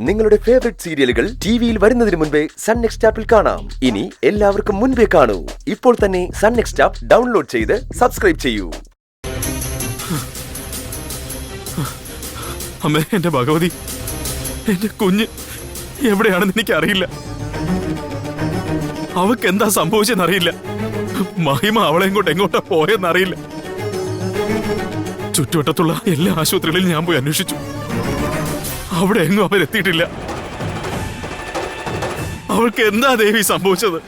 നിങ്ങളുടെ ഫേവറേറ്റ് സീരിയലുകൾ ടിവിയിൽ വരുന്നതിന് മുൻപേ സൺ നെക്സ്റ്റ് ആപ്പിൽ കാണാം. ഇനി എല്ലാവർക്കും മുൻപേ കാണൂ. ഇപ്പോൾ തന്നെ സൺ നെക്സ്റ്റ് ആപ്പ് ഡൗൺലോഡ് ചെയ്ത് സബ്സ്ക്രൈബ് ചെയ്യൂ. അമ്മേ, എന്റെ ഭഗവതി, എന്റെ കുഞ്ഞ് എവിടെയാണെന്ന് എനിക്കറിയില്ല. അവക്ക് എന്താ സംഭവിച്ചെന്നറിയില്ല. മഹിമ അവളെ എങ്ങോട്ടാ പോയെന്നറിയില്ല. ചുറ്റുവട്ടത്തുള്ള എല്ലാ ആശുപത്രികളിലും ഞാൻ പോയി അന്വേഷിച്ചു. അവിടെ എങ്ങും അവരെത്തിയിട്ടില്ല. അവൾക്ക് എന്താ ദേവി സംഭവിച്ചത്?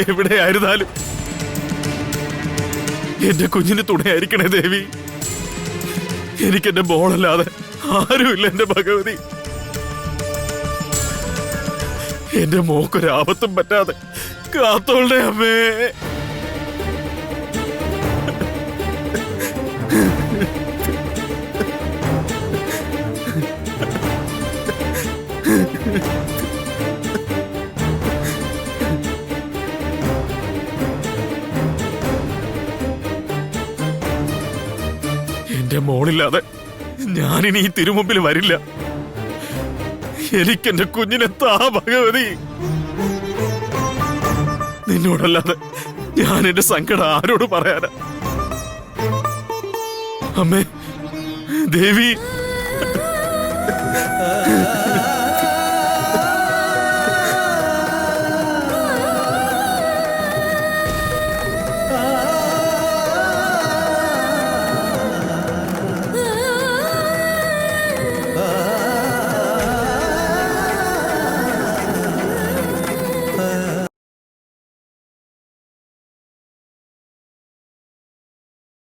എവിടെയായിരുന്നാലും എന്റെ കുഞ്ഞിന് തുണയായിരിക്കണേ ദേവി. എനിക്കെന്റെ മോളല്ലാതെ ആരുമില്ല എന്റെ ഭഗവതി. എന്റെ മോക്കൊരാപത്തും പറ്റാതെ കാത്തോളുടെ അമ്മേ. എന്റെ മോളില്ലാതെ ഞാനിനി ഈ തിരുമുമ്പിൽ വരില്ല. എനിക്കെന്റെ കുഞ്ഞിനെ താ ഭഗവതി. നിന്നോടല്ലാതെ ഞാൻ എന്റെ സങ്കടം ആരോട് പറയാനാ? അമ്മേ, ദേവി.